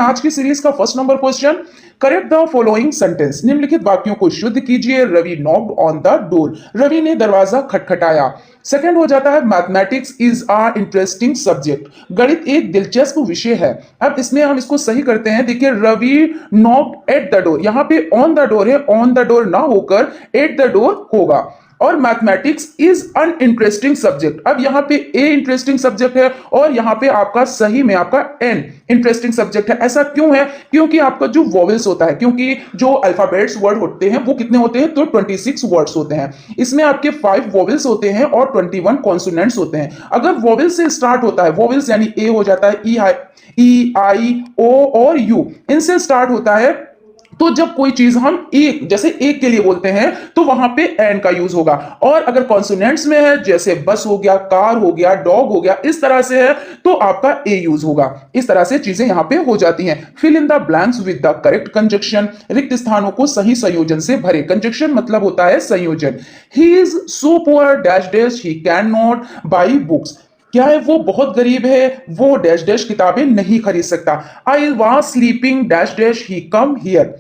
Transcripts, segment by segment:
आज की सीरीज का first number question. Correct the following sentence. निम्नलिखित वाक्यों को शुद्ध कीजिए। Ravi knocked on the door. Ravi ने दरवाजा खटखटाया। सेकंड हो जाता है mathematics is a interesting subject. गणित एक दिलचस्प विषय है। अब इसमें हम इसको सही करते हैं। देखिए Ravi knocked at the door, यहां पे ऑन द डोर है, ऑन द डोर ना होकर एट द डोर होगा। और mathematics is an interesting subject. अब यहाँ पे ए इंटरेस्टिंग सब्जेक्ट है और यहाँ पे आपका सही में आपका एन इंटरेस्टिंग सब्जेक्ट है। ऐसा क्यों है? क्योंकि आपका जो वॉवेल्स होता है, क्योंकि जो अल्फाबेट्स वर्ड होते हैं वो कितने होते हैं? तो 26 वर्ड्स होते हैं। इसमें आपके 5 वॉवेल्स होते हैं और 21 कॉन्सोनेंट्स होते हैं। अगर वॉवेल से स्टार्ट होता है, वॉवेल्स यानी ए हो जाता है, ई आई ओ और यू, इनसे स्टार्ट होता है, तो जब कोई चीज हम एक, जैसे एक के लिए बोलते हैं तो वहां पे एन का यूज होगा। और अगर कॉन्सोनेंट्स में है, जैसे बस हो गया, कार हो गया, डॉग हो गया, इस तरह से है तो आपका ए यूज होगा। इस तरह से चीजें यहां पे हो जाती हैं। Fill in the blanks with the correct conjunction. रिक्त स्थानों को सही संयोजन से भरे। कंजक्शन मतलब होता है संयोजन। ही is so poor dash dash he can not buy books. क्या है? वो बहुत गरीब है, वो डैश डैश किताबें नहीं खरीद सकता। आई was sleeping dash dash he come here.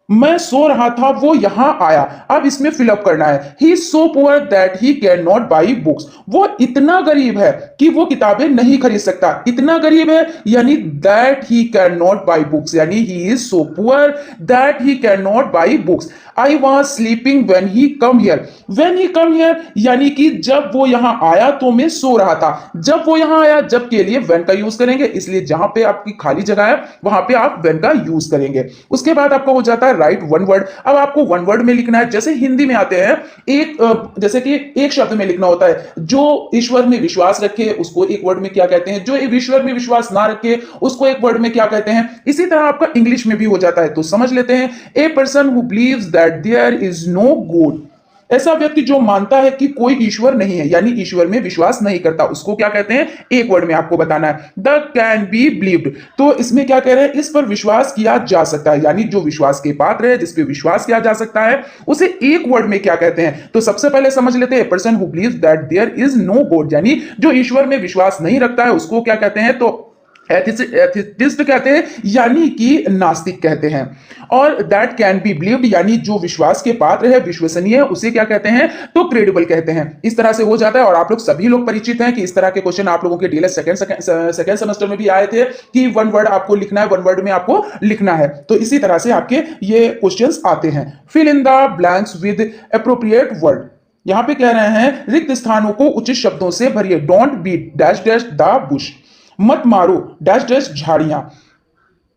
मैं सो रहा था, वो यहां आया। अब इसमें फिलअप करना है। He so poor that he can not buy books. वो इतना गरीब है कि वो किताबें नहीं खरीद सकता। इतना गरीब है यानी that he can not buy books, यानी he is so poor that he can not buy books. I was sleeping when he come here. When he come here यानी कि जब वो यहां आया तो मैं सो रहा था। जब वो यहां आया, जब के लिए वेन का यूज करेंगे, इसलिए जहां पे आपकी खाली जगह है वहां पे आप वेन का यूज करेंगे। उसके बाद आपका हो जाता है राइट वन वर्ड। अब आपको वन वर्ड में लिखना है। जैसे हिंदी में आते हैं एक, जैसे कि एक शब्द में लिखना होता है। जो ईश्वर में विश्वास रखे उसको एक वर्ड में क्या कहते हैं, जो ईश्वर में विश्वास ना रखे उसको एक वर्ड में क्या कहते हैं। इसी तरह आपका इंग्लिश में भी हो जाता है। तो समझ लेते हैं। A person who believes that there is no God. ऐसा व्यक्ति जो मानता है कि कोई ईश्वर नहीं है, यानी ईश्वर में विश्वास नहीं करता, उसको क्या कहते हैं? एक वर्ड में आपको बताना है। The can be believed. तो इसमें क्या कह रहे हैं? इस पर विश्वास किया जा सकता है, यानी जो विश्वास के पात्र है, जिस पे विश्वास किया जा सकता है, उसे एक वर्ड में क्या कहते हैं? तो सबसे पहले समझ लेते हैं। Person who believes that there is no God, यानी जो ईश्वर में विश्वास नहीं रखता है उसको क्या कहते हैं? तो एथिस्ट कहते हैं, यानी कि नास्तिक कहते हैं। और दैट कैन बी बिलीव्ड यानी जो विश्वास के पात्र है, विश्वसनीय है, उसे क्या कहते हैं? तो क्रेडिबल कहते हैं। इस तरह से हो जाता है। और आप लोग सभी लोग परिचित हैं कि इस तरह के क्वेश्चन आप लोगों के डीएलएस सेकंड सेमेस्टर में भी आए थे कि वन वर्ड आपको लिखना है, वन वर्ड में आपको लिखना है। तो इसी तरह से आपके ये क्वेश्चंस आते हैं। Fill in the blanks with appropriate word. यहां पे कह रहे हैं रिक्त स्थानों को उचित शब्दों से भरिए। Don't beat dash dash the bush. मत मारो डैश डैश झाड़ियां।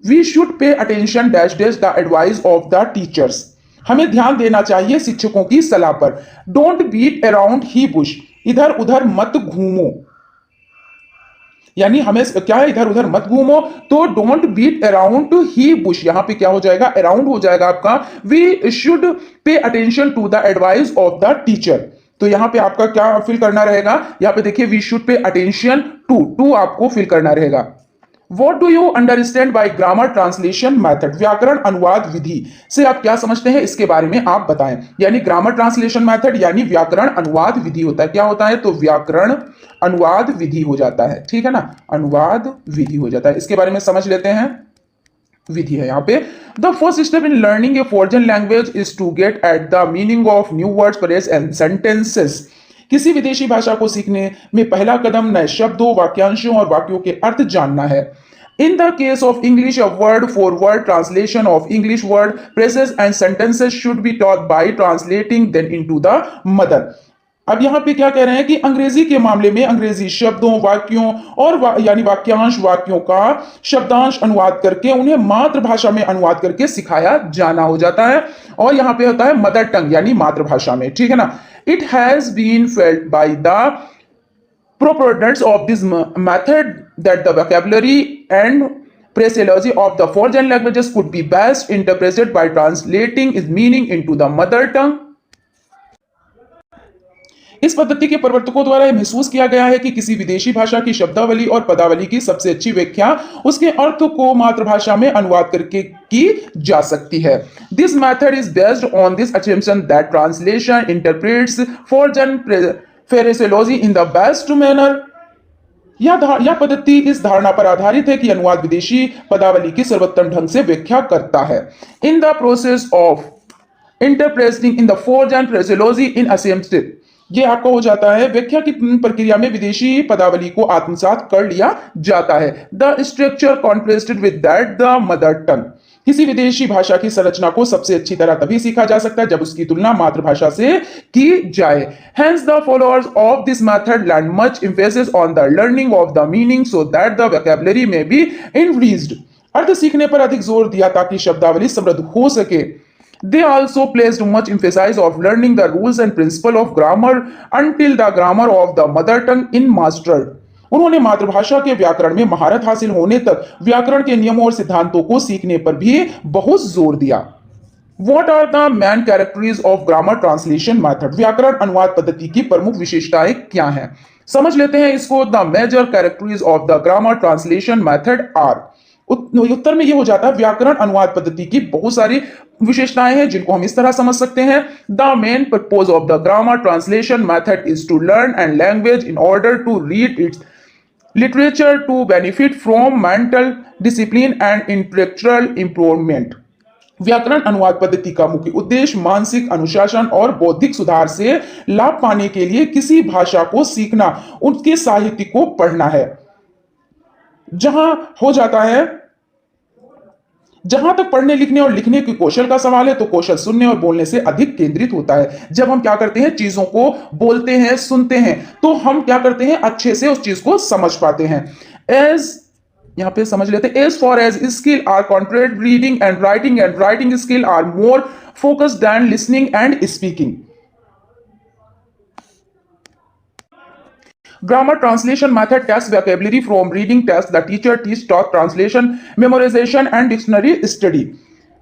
We should pay attention dash dash the advice of the teachers. हमें ध्यान देना चाहिए शिक्षकों की सलाह पर। Don't beat around the bush. इधर उधर मत घूमो, यानी हमें क्या है? इधर उधर मत घूमो। तो don't beat around the bush, यहां पे क्या हो जाएगा? अराउंड हो जाएगा आपका। We should pay attention to the advice of the teacher. तो यहां पे आपका क्या फिल करना रहेगा? यहां पे देखिए we should pay attention to आपको फिल करना रहेगा। What do you understand by grammar translation method. व्याकरण अनुवाद विधि से आप क्या समझते हैं, इसके बारे में आप बताएं। यानी ग्रामर ट्रांसलेशन मैथड यानी व्याकरण अनुवाद विधि होता है। क्या होता है? तो व्याकरण अनुवाद विधि हो जाता है। ठीक है ना, अनुवाद विधि हो जाता है। इसके बारे में समझ लेते हैं। विधि है यहाँ पे। The first step in learning a foreign language is to get at the meaning of new words, phrase and sentences. किसी विदेशी भाषा को सीखने में पहला कदम नए शब्दों, वाक्यांशों और वाक्यों के अर्थ जानना है। In the case of English, a word-for-word translation of English word, phrases and sentences should be taught by translating them into the mother. अब यहां पे क्या कह रहे हैं कि अंग्रेजी के मामले में अंग्रेजी शब्दों, वाक्यों और यानी वाक्यांश, वाक्यों का शब्दांश अनुवाद करके उन्हें मातृभाषा में अनुवाद करके सिखाया जाना हो जाता है। और यहां पे होता है मदर टंग यानी मातृभाषा में। ठीक है ना। It has been felt by the proponents of this method that the vocabulary and phraseology of the foreign languages could be best interpreted by translating its meaning into the mother tongue. इस पद्धति के प्रवर्तकों द्वारा यह महसूस किया गया है कि किसी विदेशी भाषा की शब्दावली और पदावली की सबसे अच्छी व्याख्या उसके अर्थ को मातृभाषा में अनुवाद करके की जा सकती है। This method is based on this assumption that translation interprets foreign phraseology in the best manner. यह पद्धति इस धारणा पर आधारित है कि अनुवाद विदेशी पदावली की सर्वोत्तम ढंग से व्याख्या करता है। In the process of interpreting in the forge and phraseology in exempted, ये आपको हो जाता है व्याख्या की प्रक्रिया में विदेशी पदावली को आत्मसात कर लिया जाता है। The structure contrasted with that the mother tongue, किसी विदेशी भाषा की संरचना को सबसे अच्छी तरह तभी सीखा जा सकता है जब उसकी तुलना मातृभाषा से की जाए। Hence the followers of this method land much emphasis on the learning of the meaning so that the vocabulary may be enriched, अर्थ सीखने पर अधिक जोर दिया ताकि शब्दावली समृद्ध हो सके। They also placed much emphasis of learning the rules and principle of grammar until the grammar of the mother tongue in mastered, उन्होंने मातृभाषा के व्याकरण में महारत हासिल होने तक व्याकरण के नियमों और सिद्धांतों को सीखने पर भी बहुत जोर दिया। What are the main characteristics of grammar translation method? व्याकरण अनुवाद पद्धति की प्रमुख विशेषताएं क्या हैं? समझ लेते हैं इसको। The major characteristics of the grammar translation method are, उत्तर में ये हो जाता है व्याकरण अनुवाद पद्धति की बहुत सारी विशेषताएं हैं जिनको हम इस तरह समझ सकते हैं। The main purpose of the grammar translation method is to learn and language in order to read its literature to benefit from mental discipline and intellectual improvement. व्याकरण अनुवाद पद्धति का मुख्य उद्देश्य मानसिक अनुशासन और बौद्धिक सुधार से लाभ पाने के लिए किसी भाषा को सीखना, उनके साहित्य को पढ़ना है। जहां हो जाता है, जहां तक पढ़ने लिखने और लिखने के कौशल का सवाल है तो कौशल सुनने और बोलने से अधिक केंद्रित होता है। जब हम क्या करते हैं, चीजों को बोलते हैं, सुनते हैं, तो हम क्या करते हैं, अच्छे से उस चीज को समझ पाते हैं। एज, यहां पे समझ लेते हैं, as far as skill are contract reading and writing skill are more focused than listening and speaking. Grammar translation method tests vocabulary from reading tests. The teacher teaches talk translation, memorization, and dictionary study.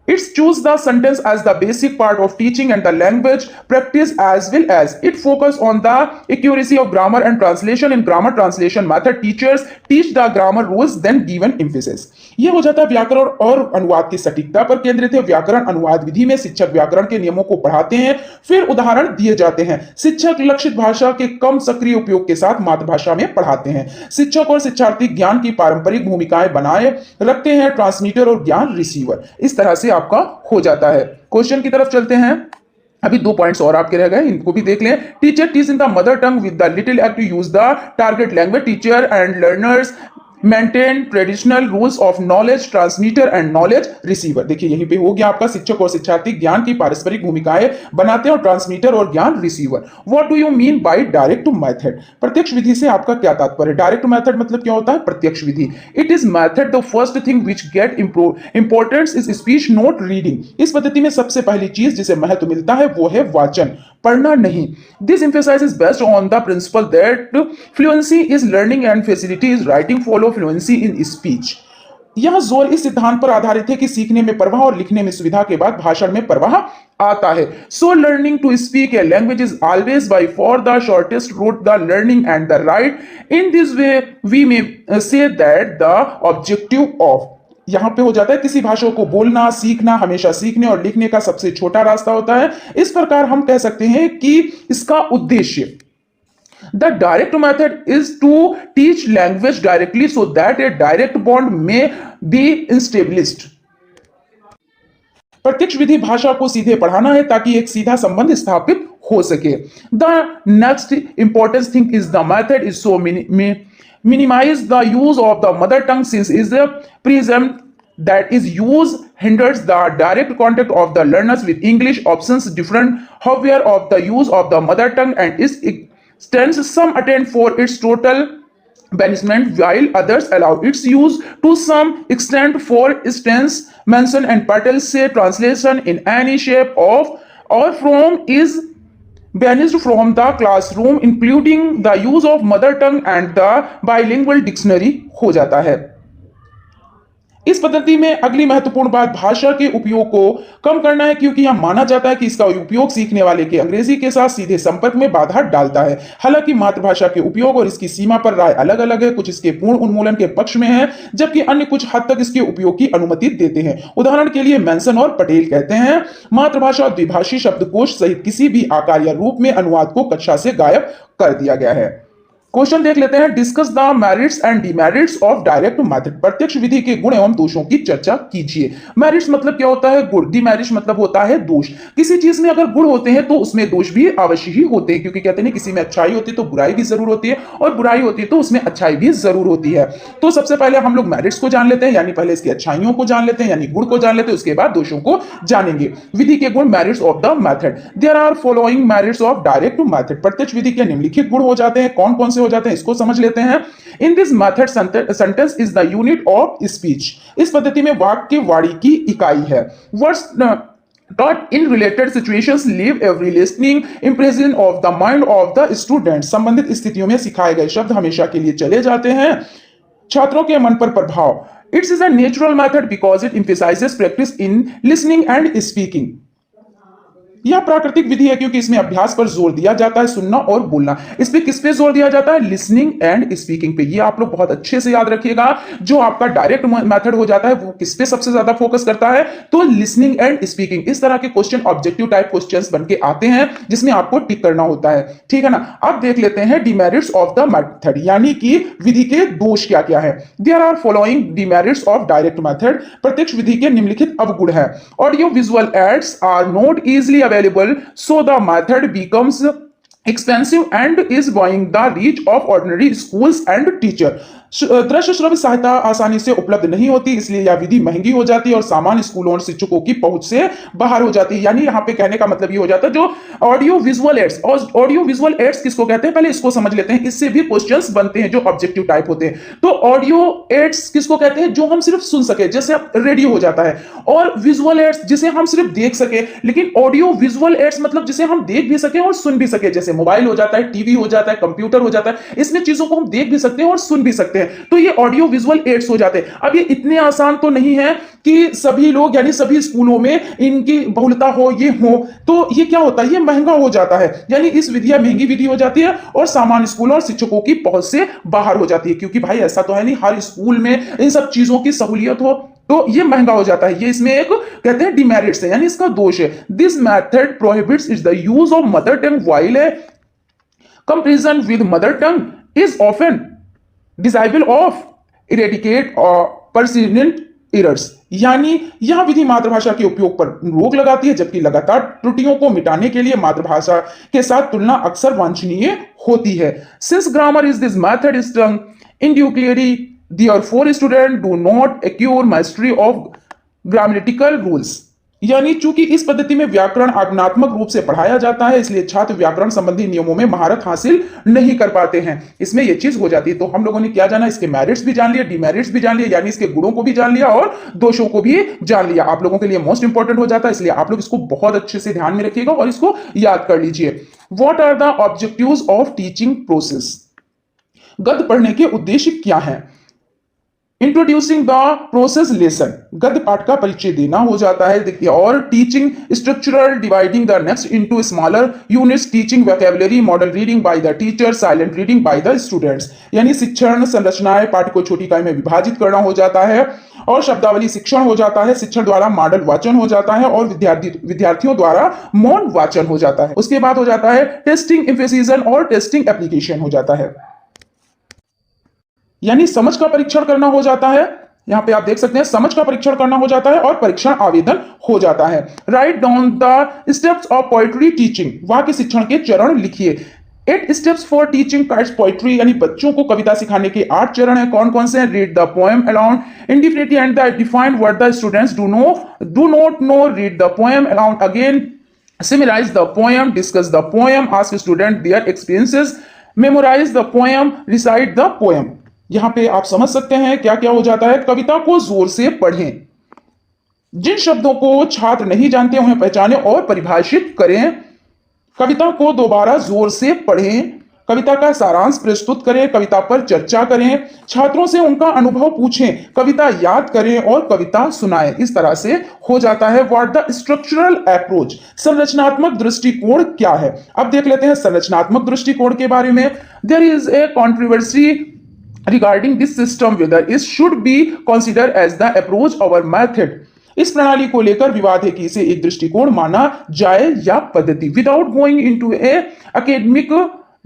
It's choose the sentence as the basic part of teaching and the language practice as well as it focus on the accuracy of grammar and translation. In grammar translation method, teachers teach the grammar rules then given emphasis. यह हो जाता है व्याकरण और अनुवाद की सटीकता पर केंद्रित है। व्याकरण अनुवाद विधि में शिक्षक व्याकरण के नियमों को पढ़ाते हैं, फिर उदाहरण दिए जाते हैं। शिक्षक लक्षित भाषा के कम सक्रिय उपयोग के साथ मातृभाषा में पढ़ाते हैं। शिक्षक और शिक्षार्थी ज्ञान की पारंपरिक भूमिकाएं बनाए रखते हैं, ट्रांसमीटर और ज्ञान रिसीवर। इस तरह से आपका हो जाता है। क्वेश्चन की तरफ चलते हैं। अभी 2 पॉइंट्स और आपके रह गए, इनको भी देख लें। Teacher teach in the mother tongue with the little act to use the target language. Teacher and learners maintain traditional rules of knowledge transmitter and knowledge receiver. देखिए यहीं पे हो गया आपका शिक्षक और शिक्षार्थी ज्ञान की पारस्परिक भूमिकाएं बनाते हैं और ट्रांसमीटर और ज्ञान receiver. What do you mean by direct method? प्रत्यक्ष विधि से आपका क्या तात्पर्य? डायरेक्ट मेथड मतलब क्या होता है? प्रत्यक्ष विधि। It is method the first thing which get importance is speech not reading. इस पद्धति में सबसे पहली चीज जिसे महत्व मिलता है वो है वाचन, पढ़ना नहीं। This emphasize is based on the principle that fluency is learning and facility is writing follow fluency in speech. यह जोर इस सिद्धांत पर आधारित है कि सीखने में प्रवाह और लिखने में सुविधा के बाद भाषण में प्रवाह आता है। So learning to speak a language is always by far the shortest route the learning and the right. In this way we may say that the objective of, यहां पे हो जाता है किसी भाषा को बोलना, सीखना हमेशा सीखने और लिखने का सबसे छोटा रास्ता होता है। इस प्रकार हम कह सकते हैं कि इसका उद्देश्य, the direct method is to teach language directly so that a direct bond may be established. प्रत्यक्ष विधि भाषा को सीधे पढ़ाना है ताकि एक सीधा संबंध स्थापित हो सके। The next important thing is the method is so minimize the use of the mother tongue since is a prism that is used hinders the direct contact of the learners with English options different however of the use of the mother tongue and is extends some attend for its total banishment while others allow its use to some extent. For instance, mention and Patel say translation in any shape of or form is banished from the classroom including the use of mother tongue and the bilingual dictionary हो जाता है। इस पद्धति में अगली महत्वपूर्ण बात भाषा के उपयोग को कम करना है क्योंकि यह माना जाता है कि इसका उपयोग सीखने वाले के अंग्रेजी के साथ सीधे संपर्क में बाधा डालता है। हालांकि मातृभाषा के उपयोग और इसकी सीमा पर राय अलग अलग है। कुछ इसके पूर्ण उन्मूलन के पक्ष में है जबकि अन्य कुछ हद तक इसके उपयोग की अनुमति देते हैं। उदाहरण के लिए मेंसन और पटेल कहते हैं मातृभाषा और द्विभाषी शब्दकोश सहित किसी भी आकार या रूप में अनुवाद को कक्षा से गायब कर दिया गया है। क्वेश्चन देख लेते हैं। Discuss the merits and demerits of direct method. प्रत्यक्ष विधि के गुण एवं दोषों की चर्चा कीजिए। मेरिट्स मतलब क्या होता है? गुण। डिमेरिट्स मतलब होता है दोष। किसी चीज में अगर गुण होते हैं तो उसमें दोष भी अवश्य ही होते हैं, क्योंकि कहते हैं किसी में अच्छाई होती है तो बुराई भी जरूर होती है, और बुराई होती है तो उसमें अच्छाई भी जरूर होती है। तो सबसे पहले हम लोग मेरिट्स को जान लेते हैं, यानी पहले इसकी अच्छाइयों को जान लेते हैं, यानी गुण को जान लेते हैं, उसके बाद दोषों को जानेंगे। विधि के गुण, merits of the method. There are following merits of direct method. प्रत्यक्ष विधि के निम्नलिखित गुण हो जाते हैं। कौन कौन से हो जाते हैं इसको समझ लेते हैं। In this method sentence is the unit of speech. इस पद्धति में वाक्य वाणी की इकाई है। Words taught in related situations leave every listening impression of the mind of the student। संबंधित स्थितियों में सिखाए गए शब्द हमेशा के लिए चले जाते हैं। छात्रों के मन पर प्रभाव। It's is a natural method because it emphasizes practice in listening and speaking। यह प्राकृतिक विधि है क्योंकि इसमें अभ्यास पर जोर दिया जाता है, सुनना और बोलना। इस पे किस पे जोर दिया जाता है? लिसनिंग एंड स्पीकिंग पे। ये आप लोग बहुत अच्छे से याद रखिएगा। जो आपका डायरेक्ट मेथड हो जाता है वो किस पे सबसे ज्यादा फोकस करता है? तो लिसनिंग एंड स्पीकिंग। इस तरह के क्वेश्चन ऑब्जेक्टिव टाइप क्वेश्चंस बन के आते हैं जिसमें आपको टिक करना होता है, ठीक है ना। अब देख लेते हैं डिमेरिट्स ऑफ द मेथड, यानी कि विधि के दोष क्या क्या है। There are following demerits of direct method. प्रत्यक्ष विधि के निम्नलिखित अवगुण है। Audio visual aids are not easily available, so the method becomes expensive and is beyond the reach of ordinary schools and teacher। दृश्य श्रव्य सहायता आसानी से उपलब्ध नहीं होती, इसलिए यह विधि महंगी हो जाती है और सामान्य स्कूलों और शिक्षकों की पहुंच से बाहर हो जाती है। यानी यहाँ पे कहने का मतलब ये हो जाता है जो ऑडियो विजुअल एड्स, और ऑडियो विजुअल एड्स किसको कहते हैं पहले इसको समझ लेते हैं। इससे भी क्वेश्चंस बनते हैं जो ऑब्जेक्टिव टाइप होते हैं। तो ऑडियो एड्स किसको कहते हैं? जो हम सिर्फ सुन सके, जैसे अब रेडियो हो जाता है, और विजुअल एड्स जिसे हम सिर्फ देख सके। लेकिन ऑडियो विजुअल एड्स मतलब जिसे हम देख भी सके और सुन भी सके, जैसे मोबाइल हो जाता है, टीवी हो जाता है, कंप्यूटर हो जाता है। इसमें चीजों को हम देख भी सकते हैं और सुन भी सकते हैं, तो ये ऑडियो विजुअल एड्स हो जाते हैं। अब ये इतने आसान तो नहीं है कि सभी लोग यानी सभी स्कूलों में इनकी बहुलता हो, ये हो, तो ये क्या होता है? ये महंगा हो जाता है, यानी इस विधि महंगी विधि हो जाती है और सामान्य स्कूलों और शिक्षकों की पहुंच से बाहर हो जाती है, क्योंकि भाई ऐसा तो है नहीं हर स्कूल में इन सब चीजों की सहूलियत हो, तो ये महंगा हो जाता है। ये इसमें एक कहते हैं डिमेरिट्स है, यानी इसका दोष है। This method prohibits is the use of mother tongue while a comparison with mother tongue is often desirable of eradicate or persistent errors. यानी यह विधि मातृभाषा के उपयोग पर रोक लगाती है, जबकि लगातार त्रुटियों को मिटाने के लिए मातृभाषा के साथ तुलना अक्सर वांछनीय होती है। Since grammar is this method is tongue inductively, therefore students do not acquire mastery of grammatical rules। यानी चूंकि इस पद्धति में व्याकरण आज्ञात्मक रूप से पढ़ाया जाता है, इसलिए छात्र व्याकरण संबंधी नियमों में महारत हासिल नहीं कर पाते हैं। इसमें यह चीज हो जाती है। तो हम लोगों ने क्या जाना? इसके मेरिट्स भी जान लिया, डिमेरिट्स भी जान लिया, यानी इसके गुणों को भी जान लिया और दोषों को भी जान लिया। आप लोगों के लिए मोस्ट इंपॉर्टेंट हो जाता है, इसलिए आप लोग इसको बहुत अच्छे से ध्यान में रखिएगा और इसको याद कर लीजिए। What are the objectives of teaching process? गद्य पढ़ने के उद्देश्य क्या है? इंट्रोड्यूसिंग द प्रोसेस लेसन, गद्य पाठ का परिचय देना हो जाता है। देखिए, और teaching structural, dividing the next into smaller units, teaching vocabulary, model reading by the teacher, silent reading by the students. यानी शिक्षण संरचनाएं पाठ को छोटी इकाई में विभाजित करना हो जाता है, और शब्दावली शिक्षण हो जाता है। शिक्षण द्वारा मॉडल वाचन हो जाता है और विद्यार्थियों द्वारा मौन वाचन हो जाता है। उसके बाद हो जाता है टेस्टिंग इम्फेसिजन और टेस्टिंग एप्लीकेशन हो जाता है, यानी समझ का परीक्षण करना हो जाता है। यहां पे आप देख सकते हैं समझ का परीक्षण करना हो जाता है और परीक्षण आवेदन हो जाता है। Write down the steps of poetry teaching, वाक्य शिक्षण के चरण लिखिए। 8 steps for teaching kids poetry, यानी बच्चों को कविता सिखाने के 8 चरण हैं। कौन कौन से हैं? Read the poem aloud indefinitely and the defined word the students do not know, read the poem aloud again, summarize the poem, discuss the poem, ask student their experiences, memorize the poem, recite the poem। यहां पे आप समझ सकते हैं क्या क्या हो जाता है। कविता को जोर से पढ़ें, जिन शब्दों को छात्र नहीं जानते उन्हें पहचानें और परिभाषित करें। कविता को दोबारा जोर से पढ़ें, कविता का सारांश प्रस्तुत करें, कविता पर चर्चा करें, छात्रों से उनका अनुभव पूछें, कविता याद करें और कविता सुनाएं। इस तरह से हो जाता है। व्हाट द स्ट्रक्चरल अप्रोच, संरचनात्मक दृष्टिकोण क्या है? अब देख लेते हैं संरचनात्मक दृष्टिकोण के बारे में। There is a controversy regarding this system whether it should be considered as the approach or method। इस प्रणाली को लेकर विवाद है कि इसे एक दृष्टिकोण माना जाए या पद्धति। Without going into A academic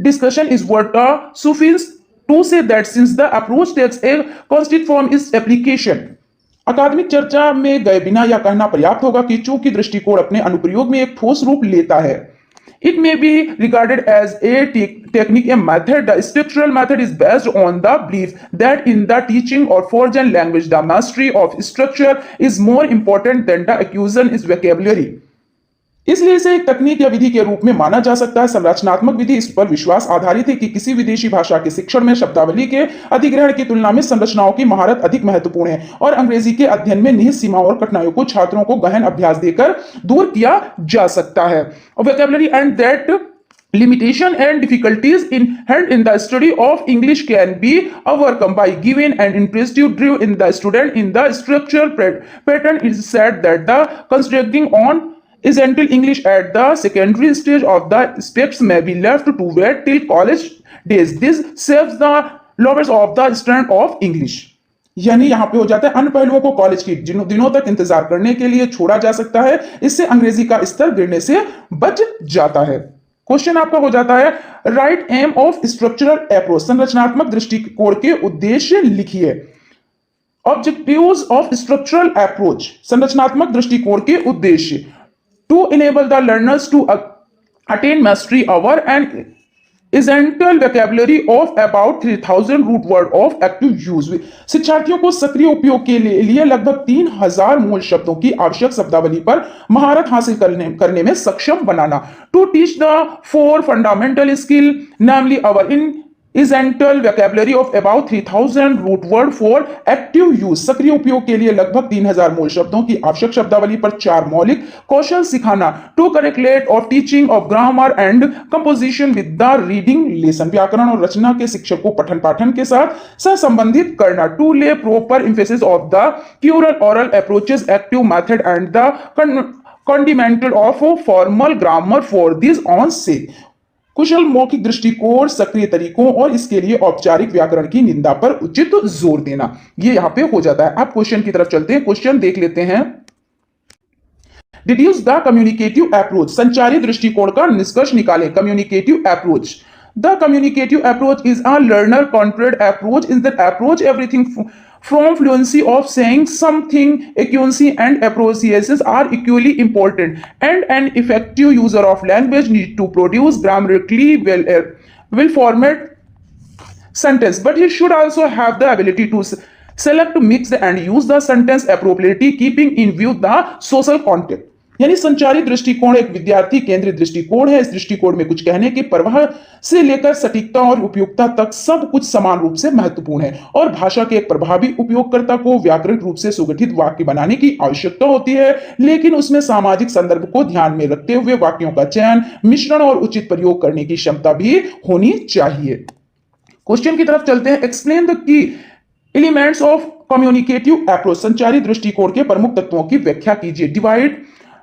discussion is what suffice to say that since the approach takes a constant form is application. अकादमिक चर्चा में गए बिना यह कहना पर्याप्त होगा कि चूंकि दृष्टिकोण अपने अनुप्रयोग में एक ठोस रूप लेता है. It may be regarded as a technique, a method. The structural method is based on the belief that in the teaching or foreign language, the mastery of structure is more important than the acquisition is vocabulary. इसलिए इसे एक तकनीक या विधि के रूप में माना जा सकता है. संरचनात्मक विधि इस पर विश्वास आधारित है कि किसी विदेशी भाषा के शिक्षण में शब्दावली के अधिग्रहण की तुलना में संरचनाओं की महारत अधिक महत्वपूर्ण है और अंग्रेजी के अध्ययन में निहित सीमाओं और कठिनाइयों को छात्रों को गहन अभ्यास देकर दूर किया जा सकता है. Vocabulary and that limitation and difficulties inherent in the study of English can be overcome by giving an impressive drill in the student in the structural pattern. It is said that the concentrating on essential English at the secondary stage of the steps may be left to wait till college days. This saves the lovers of the student of English. यानी यहाँ पे हो जाता है अन्य पहलुओं को college की दिनों तक इंतजार करने के लिए छोड़ा जा सकता है. इससे अंग्रेजी का स्तर गिरने से बच जाता है. क्वेश्चन आपका हो जाता है right aim of structural approach. संरचनात्मक दृष्टिकोण के उद्देश्य लिखिए. Objectives of structural approach. संरचनात्मक दृष्टिकोण के उद्देश्य. To enable the learners to attain mastery over and essential vocabulary of about 3000 root word of active use. शिक्षार्थियों को सक्रिय उपयोग के लिए लगभग 3000 मूल शब्दों की आवश्यक शब्दावली पर महारत हासिल करने में सक्षम बनाना. To teach the four fundamental skill, namely our essential vocabulary of about 3000 root word for active use. सक्रिय उपयोग के लिए लगभग 3000 मूल शब्दों की आवश्यक शब्दावली पर 4 मौलिक कौशल सिखाना. To correlate of teaching of grammar and composition with the reading lesson. व्याकरण और रचना के शिक्षक को पठन पाठन के साथ सहसंबंधित करना. To lay proper emphasis of the current oral approaches, active method and the fundamental of formal grammar for this on say. कुशल मौखिक दृष्टिकोण, सक्रिय तरीकों और इसके लिए औपचारिक व्याकरण की निंदा पर उचित जोर देना. ये यहां पे हो जाता है. आप क्वेश्चन की तरफ चलते हैं. क्वेश्चन देख लेते हैं. Deduce the communicative approach. संचारी दृष्टिकोण का निष्कर्ष निकालें. Communicative approach. The communicative approach is a learner-centered approach. In that approach, everything from fluency of saying something, accuracy and appropriations are equally important. And an effective user of language needs to produce grammatically well-formed sentence. But he should also have the ability to select, mix and use the sentence appropriately, keeping in view the social context. यानी संचारी दृष्टिकोण एक विद्यार्थी केंद्रित दृष्टिकोण है. इस दृष्टिकोण में कुछ कहने की परवाह से लेकर सटीकता और उपयुक्तता तक सब कुछ समान रूप से महत्वपूर्ण है और भाषा के एक प्रभावी उपयोगकर्ता को व्याकरणिक रूप से सुगठित वाक्य बनाने की आवश्यकता होती है, लेकिन उसमें सामाजिक संदर्भ को ध्यान में रखते हुए वाक्यों का चयन, मिश्रण और उचित प्रयोग करने की क्षमता भी होनी चाहिए. क्वेश्चन की तरफ चलते हैं. Explain the key elements of communicative approach. संचारी दृष्टिकोण के प्रमुख तत्वों की व्याख्या कीजिए. डिवाइड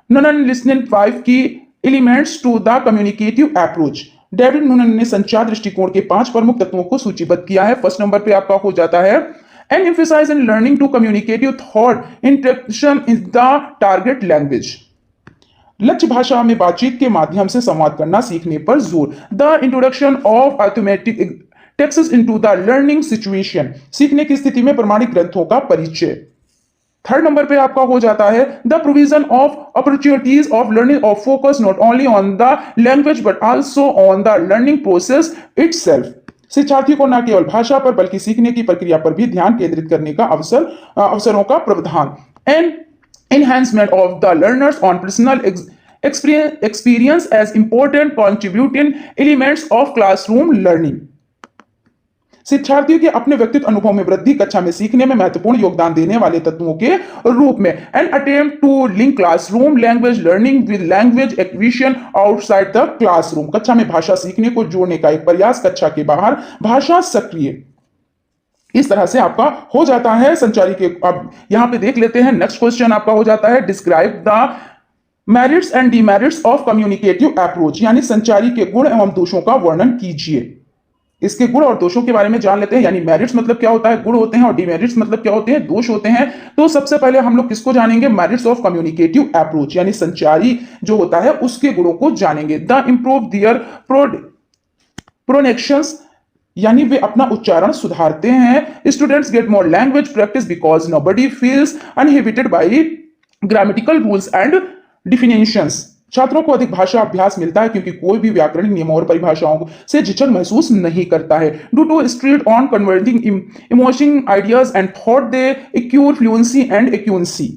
नूनन लिस्टनिंग 5 की elements to the communicative approach. David Nunan ने संचार दृष्टिकोण के 5 प्रमुख तत्वों को सूचीबद्ध किया है. फर्स्ट नंबर पे आपका हो जाता है an emphasize in learning to communicative through interaction in the target language. लक्ष्य भाषा में बातचीत के माध्यम से संवाद करना सीखने पर जोर. The introduction of arithmetic text into the learning situation. सीखने की स्थिति में प्रमाणिक ग्रंथों का परिचय. थर्ड नंबर पे आपका हो जाता है the provision of opportunities of learning of focus not only on the language but also on the learning process itself. शिक्षार्थी को न केवल भाषा पर बल्कि सीखने की प्रक्रिया पर भी ध्यान केंद्रित करने का अवसरों का प्रावधान. And enhancement of the learners on personal experience as important contributing elements of classroom learning. शिक्षार्थियों के अपने व्यक्तित्व अनुभव में वृद्धि कक्षा में सीखने में महत्वपूर्ण योगदान देने वाले तत्वों के रूप में. An attempt to link classroom language learning with language acquisition outside the classroom. कक्षा में भाषा सीखने को जोड़ने का एक प्रयास कक्षा के बाहर भाषा सक्रिय. इस तरह से आपका हो जाता है संचारी के. अब यहां पे देख लेते हैं. नेक्स्ट क्वेश्चन आपका हो जाता है describe the merits and demerits of communicative approach. यानी संचारी के गुण एवं दोषों का वर्णन कीजिए. इसके गुण और दोषों के बारे में जान लेते हैं. यानी मेरिट्स मतलब क्या होता है, गुण होते हैं, और डिमेरिट्स मतलब क्या होते हैं, दोष होते हैं. तो सबसे पहले हम लोग किसको जानेंगे, मेरिट्स ऑफ कम्युनिकेटिव अप्रोच, यानी संचारी जो होता है उसके गुणों को जानेंगे. द इंप्रूव दियर प्रोनेक्शंस यानी वे अपना उच्चारण सुधारते हैं। Students get more language practice because nobody feels inhibited by grammatical rules and definitions. छात्रों को अधिक भाषा अभ्यास मिलता है क्योंकि कोई भी व्याकरणिक नियमों और परिभाषाओं से झिझक महसूस नहीं करता है। Due to street on converting emotion ideas and thought they acquire fluency and accuracy.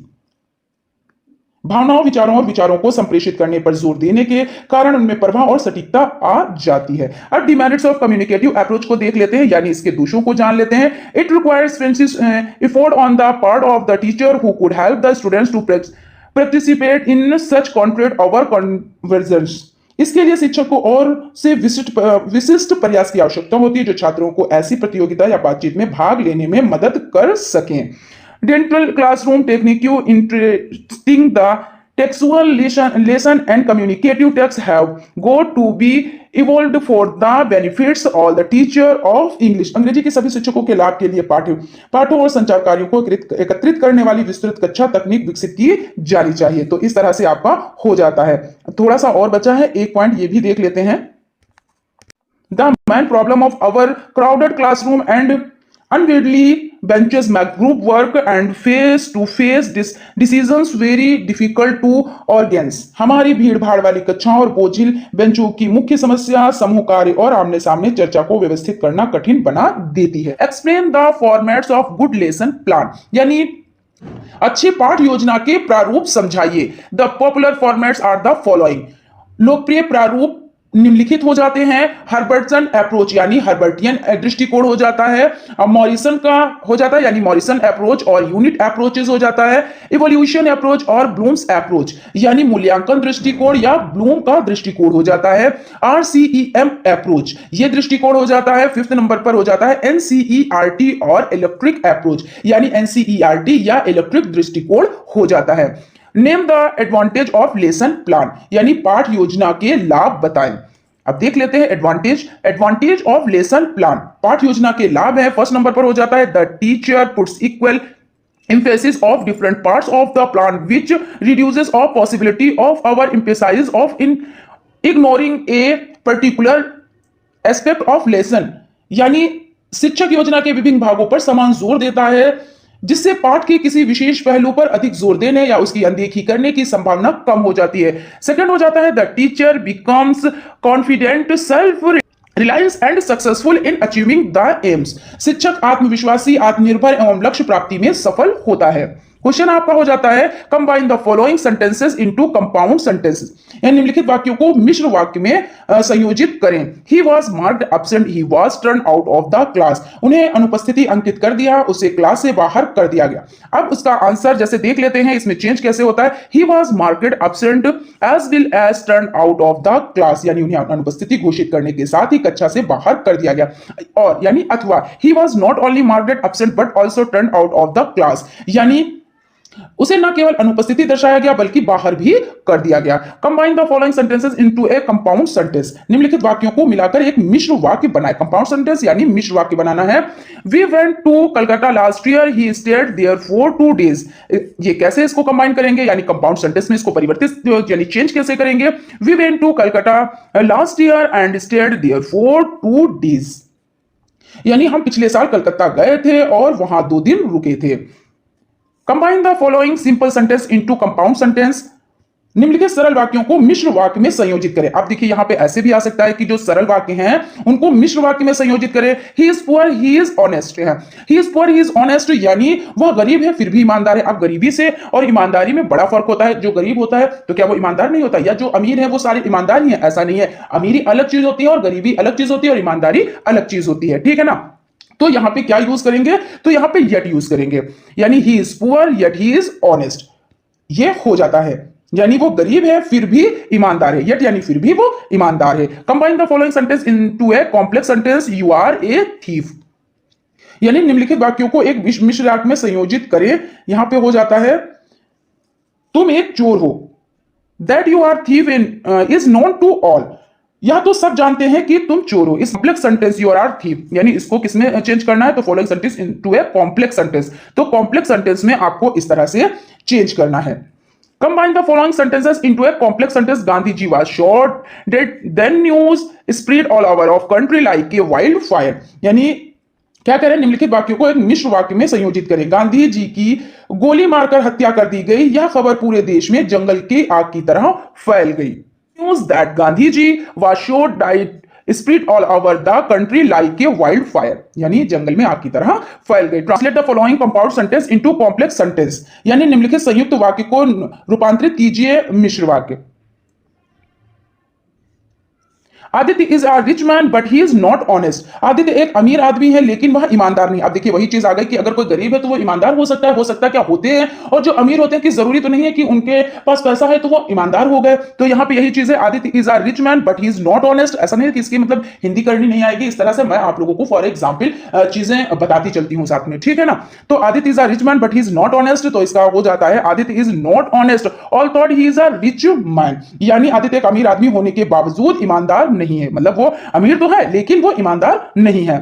भावनाओं, विचारों और विचारों को संप्रेषित करने पर जोर देने के कारण उनमें प्रभाव और सटीकता आ जाती है। अब डिमेरिट्स ऑफ कम्युनिकेटिव अप्रोच को देख लेते हैं, यानी इसके दोषों को जान लेते हैं। It requires effort on the part of the teacher who could help the students to participate in such contract over convergence. इसके लिए शिक्षक को और से विशिष्ट प्रयास की आवश्यकता होती है जो छात्रों को ऐसी प्रतियोगिता या बातचीत में भाग लेने में मदद कर सकें। Dental classroom technique interesting the textual lesson and communicative texts have got to be evolved for the benefits of the teacher of English। अंग्रेजी के सभी शिक्षकों के लाभ के लिए पाठों और संचार कार्यों को एकत्रित करने वाली विस्तृत कक्षा तकनीक विकसित की जानी चाहिए। तो इस तरह से आपका हो जाता है। थोड़ा सा और बचा है, एक पॉइंट ये भी देख लेते हैं। The main problem of our crowded classroom and unwieldy benches make group work and face-to-face decisions very difficult to organize। हमारी भीड़ भाड़ वाली कक्षाओं और बोझिल बेंचों की मुख्य समस्या समूह कार्य और आमने सामने चर्चा को व्यवस्थित करना कठिन बना देती है। Explain the formats of good lesson plan, यानी अच्छी पाठ योजना के प्रारूप समझाइए। The popular formats are the following. लोकप्रिय प्रारूप निम्नलिखित हो जाते हैं। हर्बर्टसन अप्रोच यानी हर्बर्टियन दृष्टिकोण हो जाता है। मॉरिसन का हो जाता है यानी मॉरिसन अप्रोच और यूनिट अप्रोचेस हो जाता है। इवोल्यूशन अप्रोच और ब्लूम्स अप्रोच यानी मूल्यांकन दृष्टिकोण या ब्लूम का दृष्टिकोण हो जाता है। RCEM अप्रोच ये दृष्टिकोण हो जाता है। 5th नंबर पर हो जाता है NCERT और इलेक्ट्रिक अप्रोच यानी NCERT या इलेक्ट्रिक दृष्टिकोण हो जाता है। Name the advantage of lesson plan यानी पाठ योजना के लाभ बताएं। अब देख लेते हैं एडवांटेज ऑफ लेसन प्लान। पाठ योजना के लाभ है, 1st नंबर पर हो जाता है the teacher puts equal emphasis of different parts of the plan which reduces of possibility of our emphasis of in ignoring a particular aspect of lesson। यानी शिक्षक योजना के विभिन्न भागों पर समान जोर देता है जिससे पाठ के किसी विशेष पहलू पर अधिक जोर देने या उसकी अनदेखी करने की संभावना कम हो जाती है। सेकंड हो जाता है the teacher becomes confident self reliance and successful in achieving the AIIMS. शिक्षक आत्मविश्वासी, आत्मनिर्भर एवं लक्ष्य प्राप्ति में सफल होता है। क्वेश्चन आपका हो जाता है combine the following sentences into compound sentences, यानी निम्नलिखित वाक्यों को मिश्र वाक्य में संयोजित करें। ही was marked absent, he was turn out of the class. उन्हें अनुपस्थिति अंकित कर दिया, उसे क्लास से बाहर कर दिया गया। अब उसका आंसर जैसे देख लेते हैं, इसमें चेंज कैसे होता है। He was marked absent as well as turn out of the class, यानी उन्हें अनुपस्थिति घोषित करने के साथ ही कक्षा से बाहर कर दिया गया। और यानी अथवा he was not only marked absent but also turn out of the class, यानी उसे न केवल अनुपस्थिति दर्शाया गया बल्कि बाहर भी कर दिया गया। Combine the following sentences into A compound sentence, निम्नलिखित वाक्यों को मिलाकर एक मिश्र वाक्य बनाए। कंपाउंड सेंटेंस यानी मिश्र वाक्य बनाना है। We went to Calcutta last year, he stayed there for 2 days। ये कैसे इसको कंबाइन करेंगे, यानी कंपाउंड सेंटेंस में इसको परिवर्तित यानी चेंज कैसे करेंगे। We went to Calcutta last year and stayed there for 2 days, यानी हम पिछले साल कलकत्ता गए थे और वहां 2 दिन रुके थे। Combine the following simple sentence into compound sentence, निम्नलिखित सरल वाक्यों को मिश्र वाक्य में संयोजित करें। अब देखिए यहां पे ऐसे भी आ सकता है कि जो सरल वाक्य हैं उनको मिश्र वाक्य में संयोजित करें। He is poor, he is honest है। He is poor, he is honest यानी वह गरीब है फिर भी ईमानदार है। अब गरीबी से और ईमानदारी में बड़ा फर्क होता है। जो गरीब होता है तो क्या वो ईमानदार नहीं होता, या जो अमीर है वो सारे ईमानदार ही है, ऐसा नहीं है। अमीरी अलग चीज होती है और गरीबी अलग चीज होती है और ईमानदारी अलग चीज होती है, ठीक है ना। तो यहां पे क्या यूज करेंगे, तो यहां पे येट यूज करेंगे, यानी he is poor yet he is honest, ये हो जाता है। यानी वो गरीब है फिर भी ईमानदार है, येट यानी फिर भी वो ईमानदार है। Combine the following sentence into a complex sentence, you are a thief, यानी निम्नलिखित वाक्यों को एक मिश्र वाक्य में संयोजित करें। यहां पे हो जाता है तुम एक चोर हो। That you are thief is known to all, यह तो सब जानते हैं कि तुम चोर हो। इस complex sentence you are thief, यानी इसको किसमें चेंज करना है, तो following sentence into a complex sentence. तो कॉम्प्लेक्स सेंटेंस में आपको इस तरह से चेंज करना है। Combine the following sentences into a complex sentence. Gandhiji was shot dead, then news spread all over of country like a wildfire. यानी क्या करें, निम्नलिखित वाक्यों को एक मिश्र वाक्य में संयोजित करें। गांधी जी की गोली मारकर हत्या कर दी गई, यह खबर पूरे देश में जंगल की आग की तरह फैल गई। News that Gandhi ji was shot died spread all over the country like a wild fire, यानी जंगल में आग की तरह फैल गई। Translate the following compound sentence into complex sentence, यानी निम्नलिखित संयुक्त वाक्य को रूपांतरित कीजिए मिश्र वाक्य। Aditya is a rich man but he is not honest. Aditya एक अमीर आदमी है लेकिन वह ईमानदार नहीं। अब देखिए वही चीज आ गई कि अगर कोई गरीब है तो वो ईमानदार हो सकता है क्या होते हैं, और जो अमीर होते हैं कि जरूरी तो नहीं है कि उनके पास पैसा है तो वो ईमानदार हो गए। तो यहाँ पे यही चीज है, Aditya is a rich man but he is not honest. ऐसा नहीं है कि इसकी मतलब हिंदी करनी नहीं आएगी, इस तरह से मैं आप लोगों को फॉर एग्जाम्पल चीजें बताती चलती हूँ साथ में, ठीक है ना। तो Aditya is a rich man but he is not honest, तो इसका हो जाता है Aditya is not honest all thought he is a rich man, यानी आदित्य एक अमीर आदमी होने के बावजूद ईमानदार नहीं है, मतलब वो अमीर तो है लेकिन वो ईमानदार नहीं है।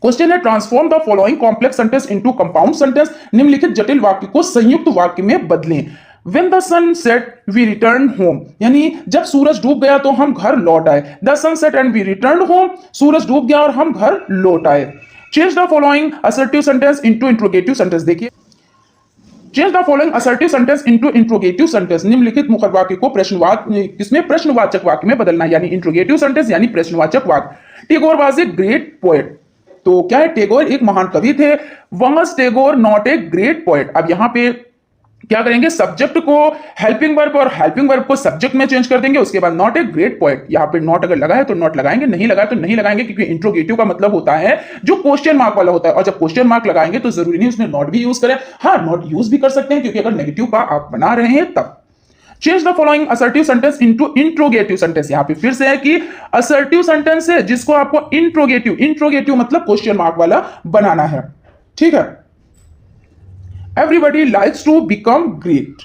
क्वेश्चन है transform the following complex sentence into compound sentence, निम्नलिखित जटिल वाक्य को संयुक्त वाक्य में बदलें। When the sun set, we returned home, यानी जब सूरज डूब गया तो हम घर लौट आए। The sun set and we returned home, सूरज डूब गया और हम घर लौट आए। Change the following assertive sentence into interrogative sentence, देखिए Change the following assertive sentence into interrogative sentence, निम्नलिखित मुखर वाक्य को किसमें प्रश्नवाचक वाक्य में बदलना, यानी interrogative sentence यानी प्रश्नवाचक वाक्य। Tagore was a great poet, तो क्या है, टेगोर एक महान कवि थे। Was Tagore not a great poet. अब यहां पे क्या करेंगे, सब्जेक्ट को हेल्पिंग वर्ब और हेल्पिंग वर्ब को सब्जेक्ट में चेंज कर देंगे। उसके बाद नॉट ए ग्रेट पोएट, यहां पे नॉट अगर लगा है तो नॉट लगाएंगे, नहीं लगा तो नहीं लगाएंगे, क्योंकि इंट्रोगेटिव का मतलब होता है जो क्वेश्चन मार्क वाला होता है, और जब क्वेश्चन मार्क लगाएंगे तो जरूरी नहीं उसमें नॉट भी यूज करें। हाँ, नॉट यूज भी कर सकते हैं, क्योंकि अगर नेगेटिव का आप बना रहे हैं तब। Change the following assertive sentence into interrogative sentence, यहां पे फिर से है कि असर्टिव सेंटेंस है जिसको आपको इंट्रोगेटिव मतलब क्वेश्चन मार्क वाला बनाना है, ठीक है। Everybody likes to become great,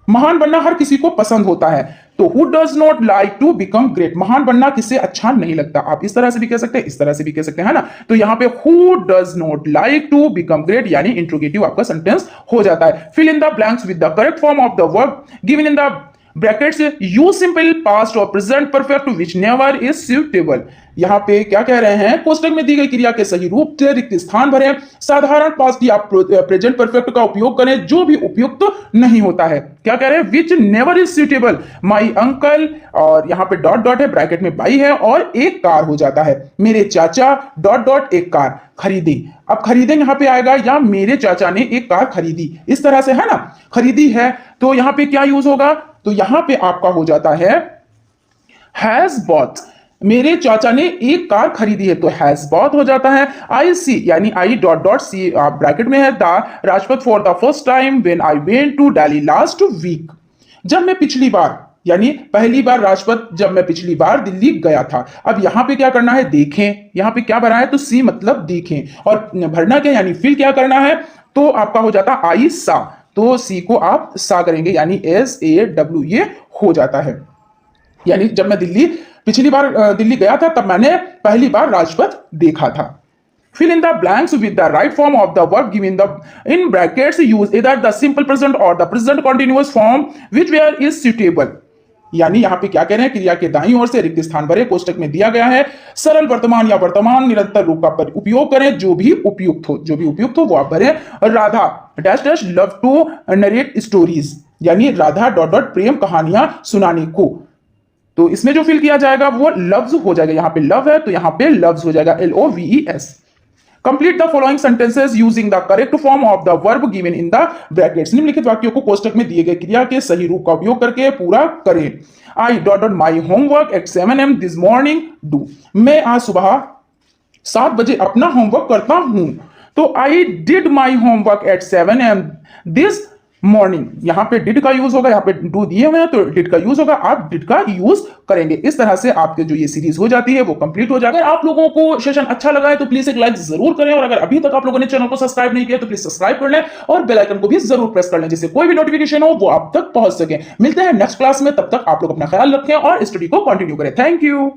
महान बनना हर किसी को पसंद होता है। तो who does not like to become great, महान बनना किसे अच्छा नहीं लगता। आप इस तरह से भी कह सकते हैं, इस तरह से भी कह सकते हैं, है ना। तो यहां पे who does not like to become great यानी इंट्रोगेटिव आपका सेंटेंस हो जाता है। Fill in the blanks with the correct form of the verb given in the brackets. Use simple past or present perfect which never is suitable. यहां पे क्या कह रहे हैं, कोष्टक में दी गई क्रिया के सही रूप से रिक्त स्थान भरें। साधारण पास्ट या प्रेजेंट परफेक्ट का उपयोग करें जो भी उपयुक्त नहीं होता है। क्या कह रहे हैं, विच never is suitable my uncle, और यहां पे डॉट डॉट है, ब्रैकेट में बाई है और एक कार हो जाता है। मेरे चाचा डॉट डॉट एक कार खरीदी। अब खरीदे यहां पे आएगा या मेरे चाचा ने एक कार खरीदी, इस तरह से, है ना। खरीदी है तो यहां पे क्या यूज होगा, तो यहां पे आपका हो जाता है हैज बॉट। मेरे चाचा ने एक कार खरीदी है तो हैज बॉट हो जाता है। आई सी यानी I dot dot see bracket में है the Rajpath for the first time when I went to Delhi last week. जब मैं पिछली बार यानी पहली बार राजपथ, जब मैं पिछली बार दिल्ली गया था। अब यहां पे क्या करना है, देखें, यहां पे क्या भरा है तो सी मतलब देखें, और भरना क्या यानी फिल क्या करना है, तो आपका हो जाता आई सा, तो सी को आप सा करेंगे यानी एस ए डब्ल्यू ये हो जाता है। यानी जब मैं पिछली बार दिल्ली गया था तब मैंने पहली बार राजपथ देखा था। Fill in the blanks with the right form of the verb given in brackets. Use either the simple present or the present continuous form which where is suitable. यानी यहां पे क्या कह रहे हैं, क्रिया के दाईं ओर से रिक्त स्थान भरे, कोष्टक में दिया गया है। सरल वर्तमान या वर्तमान निरंतर रूप का उपयोग करें, जो भी उपयुक्त हो वो आप भरें। Radha dash dash love to narrate stories, यानी राधा डॉट डॉट प्रेम कहानियां सुनाने को। तो इसमें जो फिल किया जाएगा वो लव्स हो जाएगा, यहां पे लव है तो यहां पे लव्स हो जाएगा, LOVES। Complete the following sentences using the correct form of the verb given in the brackets. निम्नलिखित वाक्यों को कोष्टक में दिए गए क्रिया के सही रूप का उपयोग करके पूरा करें। आई dot dot my homework eight 7 AM this morning do, मैं आज सुबह 7 बजे अपना होमवर्क करता हूं। तो I did my homework eight 7 AM this morning, यहां पे डिड का यूज होगा, यहां पे डू दिए हुए हैं तो डिड का यूज होगा, आप डिड का यूज करेंगे। इस तरह से आपके जो ये सीरीज हो जाती है वो कंप्लीट हो जाएगा। अगर आप लोगों को सेशन अच्छा लगा है तो प्लीज एक लाइक जरूर करें, और अगर अभी तक आप लोगों ने चैनल को सब्सक्राइब नहीं किया तो प्लीज सब्सक्राइब कर लें और बेल आइकन को भी जरूर प्रेस कर लें, जिससे कोई भी नोटिफिकेशन हो वो आप तक पहुंच सके। मिलते हैं नेक्स्ट क्लास में, तब तक आप लोग अपना ख्याल रखें और स्टडी को कंटिन्यू करें। Thank you.